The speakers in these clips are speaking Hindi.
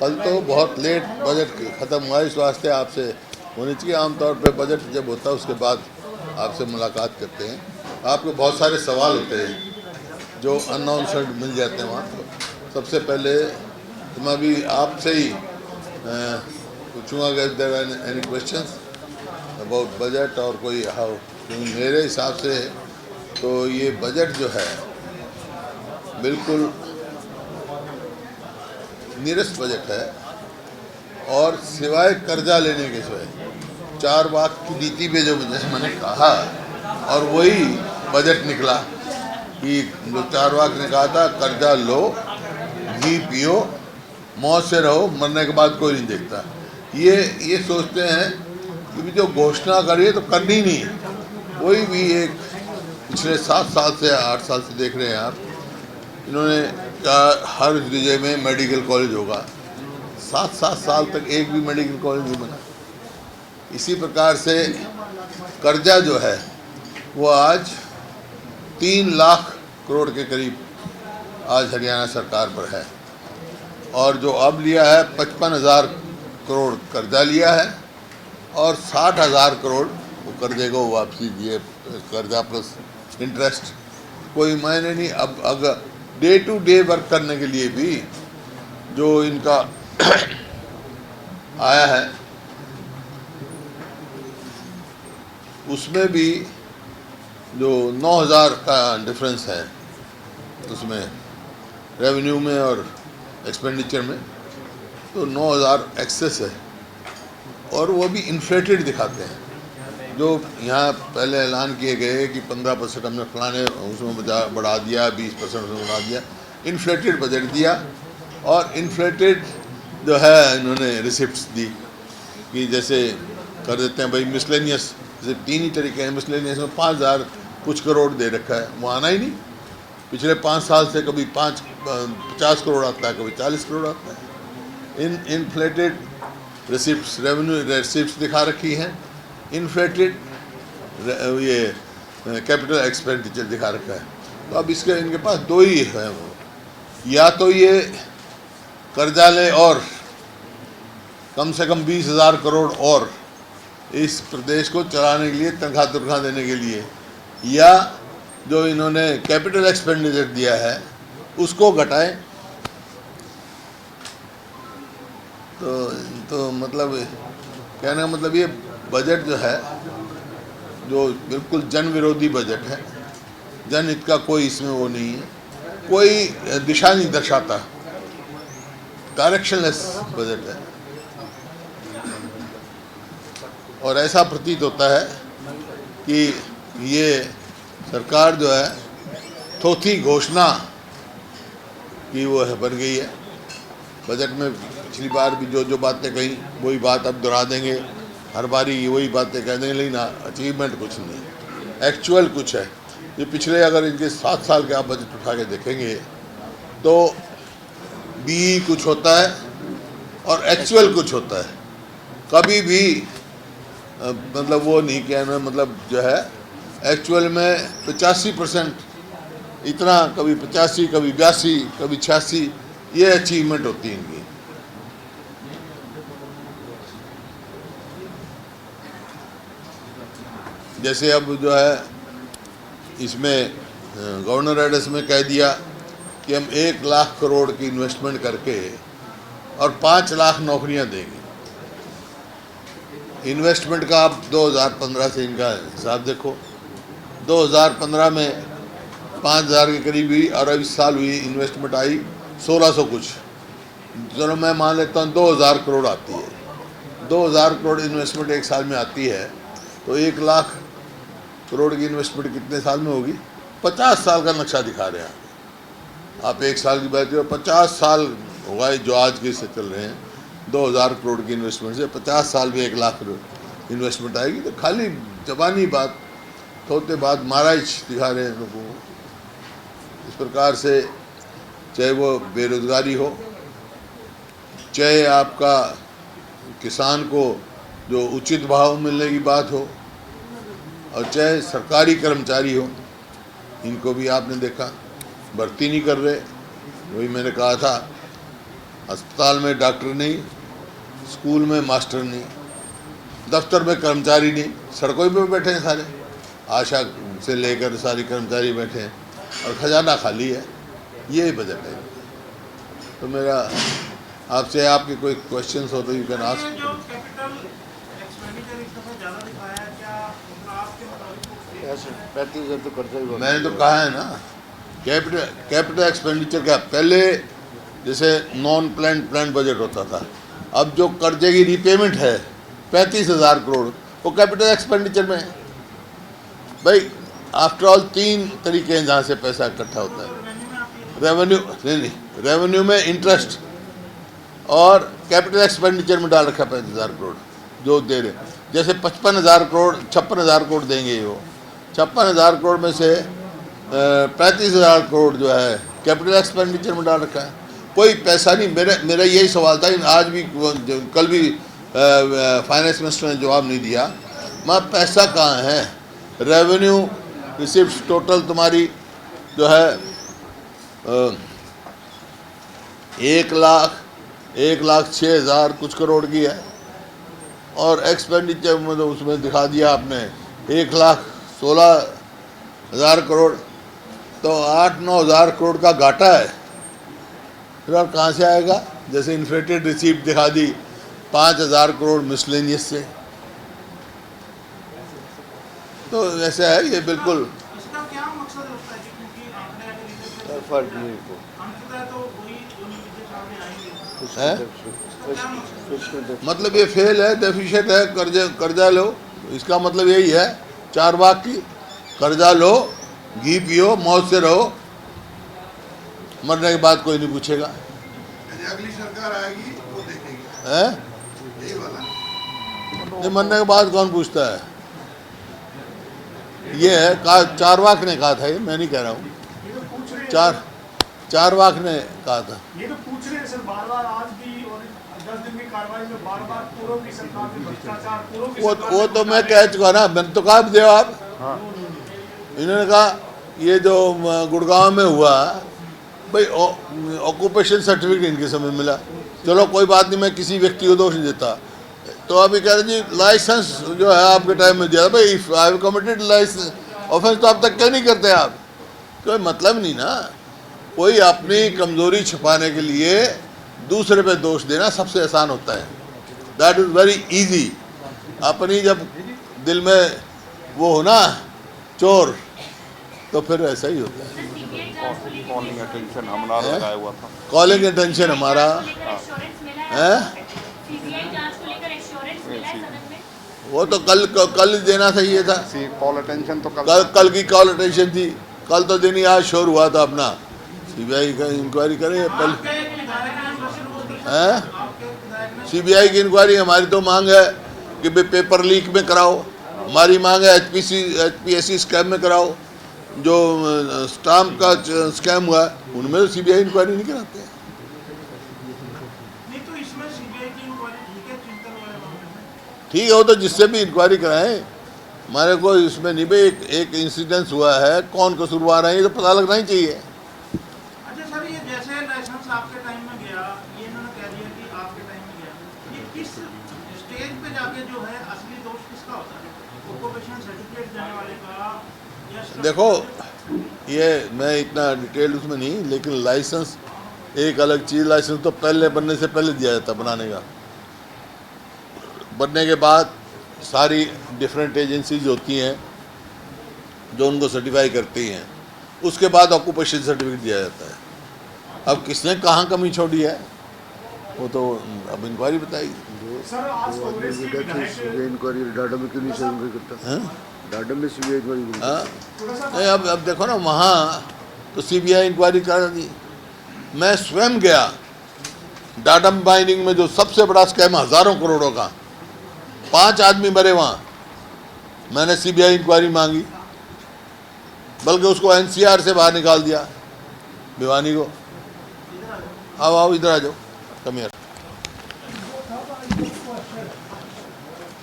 कल तो बहुत लेट बजट ख़त्म हुआ, इस वास्ते आपसे होनी चाहिए। आमतौर पे बजट जब होता है उसके बाद आपसे मुलाकात करते हैं। आपके बहुत सारे सवाल होते हैं जो अनआंसर्ड मिल जाते हैं वहाँ। तो सबसे पहले तो मैं अभी आपसे ही पूछूँगा अगर there are any questions about budget और कोई हाउ। मेरे हिसाब से तो ये बजट जो है बिल्कुल निरस्त बजट है, और सिवाय कर्जा लेने के सिवाय 4 वाक की नीति पे जो जैसे मैंने कहा, और वही बजट निकला कि जो 4 वाक ने कहा था, कर्जा लो, घी पियो, मौज से रहो, मरने के बाद कोई नहीं देखता। ये सोचते हैं कि जो घोषणा करिए तो करनी नहीं है। वही भी एक पिछले 7 साल से 8 साल से देख रहे हैं आप, इन्होंने हर जिले में मेडिकल कॉलेज होगा। 7 साल तक एक भी मेडिकल कॉलेज नहीं बना। इसी प्रकार से कर्जा जो है वो आज 3 लाख करोड़ के करीब आज हरियाणा सरकार पर है, और जो अब लिया है 55,000 करोड़ कर्जा लिया है, और 60,000 करोड़ वो कर्जे को वापसी दिए, कर्जा प्लस इंटरेस्ट। कोई मायने नहीं। अब अगर डे टू डे वर्क करने के लिए भी जो इनका आया है उसमें भी जो 9,000 का डिफरेंस है उसमें रेवेन्यू में और एक्सपेंडिचर में, तो 9,000 एक्सेस है, और वो भी इन्फ्लेटेड दिखाते हैं। जो यहाँ पहले ऐलान किए गए कि 15% हमने फलाने उसमें बढ़ा दिया, 20% उसमें बढ़ा दिया, इन्फ्लेटेड बजट दिया। और इन्फ्लेटेड जो है इन्होंने रिसिप्ट्स दी कि जैसे कर देते हैं भाई मिसलेनियस, जैसे 3 ही तरीके हैं। मिसलेनियस में 5,000 कुछ करोड़ दे रखा है, वो आना ही नहीं। पिछले 5 साल से कभी 50 करोड़ आता है, कभी 40 करोड़ आता है। इन्फ्लेटेड रिसिप्ट्स, रेवेन्यू रिसिप्ट्स दिखा रखी हैं। इन्फ्लेटेड ये कैपिटल एक्सपेंडिचर दिखा रखा है। तो अब इनके पास 2 ही है, वो या तो ये कर्जा ले और कम से कम 20,000 करोड़ और इस प्रदेश को चलाने के लिए, तनख्वाह देने के लिए, या जो इन्होंने कैपिटल एक्सपेंडिचर दिया है उसको घटाएं। तो मतलब कहने का मतलब ये बजट जो है जो बिल्कुल जन विरोधी बजट है। जनहित का कोई इसमें वो नहीं है, कोई दिशा नहीं दर्शाता, डायरेक्शनलेस बजट है। और ऐसा प्रतीत होता है कि ये सरकार जो है थोथी घोषणा की वो है बन गई है। बजट में पिछली बार भी जो बातें कही वही बात अब दोहरा देंगे, हर बारी वही बातें कह देंगे, लेकिन अचीवमेंट कुछ नहीं है, एक्चुअल कुछ है। ये पिछले अगर इनके 7 साल के आप बजट उठा के देखेंगे तो भी कुछ होता है और एक्चुअल कुछ होता है। कभी भी मतलब वो नहीं कहना, मतलब जो है एक्चुअल में 85% इतना, कभी 85, कभी 82, कभी 86, ये अचीवमेंट होती है इनकी। जैसे अब जो है इसमें गवर्नर एड्रेस में कह दिया कि हम 1 लाख करोड़ की इन्वेस्टमेंट करके और 5 लाख नौकरियां देंगे। इन्वेस्टमेंट का आप 2015 से इनका हिसाब देखो। 2015 में 5,000 के करीब हुई, और अब इस साल हुई इन्वेस्टमेंट आई 1,600 कुछ। चलो मैं मान लेता हूँ 2,000 करोड़ आती है। 2,000 करोड़ इन्वेस्टमेंट एक साल में आती है, तो 1 लाख करोड़ की इन्वेस्टमेंट कितने साल में होगी? 50 साल का नक्शा दिखा रहे हैं आप। 1 साल की बात है, 50 साल होगा जो आज के से चल रहे हैं। 2,000 करोड़ की इन्वेस्टमेंट से 50 साल में 1 लाख करोड़ इन्वेस्टमेंट आएगी। तो खाली जबानी बात, थोते बात, महाराज दिखा रहे हैं लोगों को। इस प्रकार से चाहे वो बेरोजगारी हो, चाहे आपका किसान को जो उचित भाव मिलने की बात हो, और चाहे सरकारी कर्मचारी हो, इनको भी आपने देखा भर्ती नहीं कर रहे। वही मैंने कहा था अस्पताल में डॉक्टर नहीं, स्कूल में मास्टर नहीं, दफ्तर में कर्मचारी नहीं, सड़कों पे बैठे हैं सारे, आशा से लेकर सारी कर्मचारी बैठे हैं और खजाना खाली है। ये बजट है। तो मेरा आपसे आपके कोई क्वेश्चंस हो तो यू कैन आस्क। जो कैपिटल एक्सपेंडिचर इस दफा ज़्यादा दिखाया है, क्या आपके मुताबिक 35,000 तो खर्चा ही मैंने तो कहा है ना, कैपिटल एक्सपेंडिचर क्या, पहले जैसे नॉन प्लान बजट होता था, अब जो कर्जे की रीपेमेंट है 35,000 करोड़, वो कैपिटल एक्सपेंडिचर में है। भाई आफ्टर ऑल 3 तरीके हैं जहाँ से पैसा इकट्ठा होता है। रेवेन्यू नहीं, रेवेन्यू में इंटरेस्ट और कैपिटल एक्सपेंडिचर में डाल रखा 35,000 करोड़ जो दे रहे। जैसे 55,000 करोड़ 56,000 करोड़ देंगे, वो 56,000 करोड़ में से 35,000 करोड़ जो है कैपिटल एक्सपेंडिचर में डाल रखा है। कोई पैसा नहीं। मेरा यही सवाल था, आज भी कल भी फाइनेंस मिनिस्टर ने जवाब नहीं दिया। पैसा कहाँ है? रेवेन्यू रिसिप्ट टोटल तुम्हारी जो है 1,06,000 कुछ करोड़ की है, और एक्सपेंडिचर में तो उसमें दिखा दिया आपने 1,16,000 करोड़, तो 8-9,000 करोड़ का घाटा है। फिर और कहाँ से आएगा? जैसे इन्फ्लेटेड रिसीप्ट दिखा दी 5,000 करोड़ मिसलेनियस से, तो ऐसा है ये बिल्कुल। इसका क्या मकसद होता है कि क्योंकि आंकड़े अगर इधर फर्क नहीं को अंततः तो वही जो नीचे सामने आएंगे, है क्या मकसद? मतलब ये फेल है, डेफिशिएंट है, कर्जा लो, इसका मतलब यही है। 4 वाक की, कर्जा लो, घी पियो, मौज से रहो, मरने के बाद कोई नहीं पूछेगा। अगली सरकार आएगी वो देखेगी, है यही वाला। नहीं, मरने के बाद कौन पूछता है? ये है कहा, 4 वाक ने कहा था, ये मैं नहीं कह रहा हूँ, ये तो पूछ रहे हैं, 4 वाक ने कहा था। ये तो पूछ रहे हैं सर बार बार, आज भी और 10 दिन की कार्रवाई में बार बार पूर्व की सरकार में भ्रष्टाचार, पूर्व की सरकार वो में तो मैं कह चुका ना, मैंने तो कहा दे आप। इन्होंने कहा ये जो गुड़गांव में हुआ भाई, ऑक्यूपेशन सर्टिफिकेट इनके समय मिला, चलो कोई बात नहीं, मैं किसी व्यक्ति को दोष नहीं देता। तो अभी कह रहे जी लाइसेंस जो है आपके टाइम में दिया, भाई if I have committed license offence तो अब तक क्यों नहीं करते आप? कोई मतलब नहीं ना। कोई अपनी कमजोरी छुपाने के लिए दूसरे पे दोष देना सबसे आसान होता है। That is very easy. अपनी जब दिल में वो हो ना चोर, तो फिर ऐसा ही होता है। कॉलिंग अटेंशन हमारा लगाया हुआ था। कॉलिंग अटेंशन हमारा है, वो तो कल देना चाहिए था। कॉल अटेंशन तो कल की कॉल अटेंशन थी, कल तो दिन ही आज शोर हुआ था अपना। सीबीआई का इंक्वायरी करें पहले, हैं? सीबीआई की इंक्वायरी हमारी तो मांग है कि भाई पेपर लीक में कराओ, हमारी मांग है HPSC स्कैम में कराओ। जो स्टाम्प का स्कैम हुआ उनमें तो सीबीआई इंक्वायरी नहीं कराते हैं। नहीं तो इसमें सीबीआई की इंक्वायरी ठीक है, चिंतन वाले मामले में ठीक है, वो तो जिससे भी इंक्वायरी कराएं, हमारे को इसमें नहीं भाई। एक इंसिडेंस हुआ है, कौन कसूरवार है ये तो पता लगना ही चाहिए। अच्छा सर, ये जैसे लाइसेंस आपके टाइम में गया, ये इन्होंने कह दिया कि आपके टाइम में गया, ये किस स्टेज पे जाके जो है असली दोष किसका होता है? ऑक्यूपेशन सर्टिफिकेट देने वाले का या देखो, ये मैं इतना डिटेल उसमें नहीं, लेकिन लाइसेंस एक अलग चीज़। लाइसेंस तो पहले बनने से पहले दिया जाता, बनाने का। बनने के बाद सारी डिफरेंट एजेंसीज होती हैं जो उनको सर्टिफाई करती हैं, उसके बाद ऑक्यूपेशन सर्टिफिकेट दिया जाता है। अब किसने कहाँ कमी छोड़ी है वो तो अब इंक्वायरी बताएगी। सर आज कांग्रेस की विधायक इंक्वायरी डाटा में क्यों नहीं से इंक्वायरी करता? हैं? डाटा में सीबीआई इंक्वायरी करता। हाँ नहीं, अब देखो ना, वहाँ तो सीबीआई इंक्वायरी करा दी। मैं स्वयं गया डाटा माइनिंग में, जो सबसे बड़ा स्कैम हज़ारों करोड़ों का, 5 आदमी मरे वहाँ। मैंने सीबीआई इंक्वायरी मांगी, बल्कि उसको NCR से बाहर निकाल दिया, भिवानी को। आओ इधर आ जाओ, कम यार,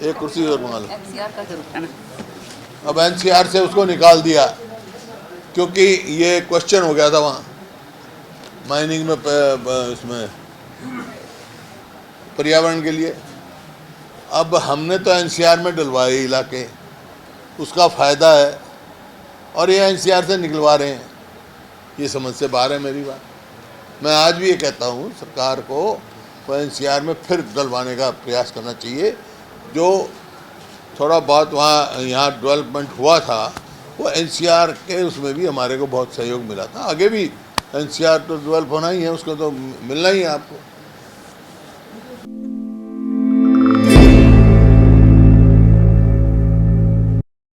एक कुर्सी और मंगा लो। अब NCR से उसको निकाल दिया क्योंकि ये क्वेश्चन हो गया था वहाँ माइनिंग में, इसमें पर्यावरण के लिए। अब हमने तो एनसीआर में डलवाए इलाके, उसका फ़ायदा है, और ये एनसीआर से निकलवा रहे हैं, ये समझ से बाहर है मेरी बात। मैं आज भी ये कहता हूँ सरकार को तो एनसीआर में फिर डलवाने का प्रयास करना चाहिए। जो थोड़ा बहुत वहाँ यहाँ डेवलपमेंट हुआ था वो एनसीआर के उसमें भी हमारे को बहुत सहयोग मिला था। आगे भी एनसीआर तो डेवलप होना ही है, उसको तो मिलना ही है आपको।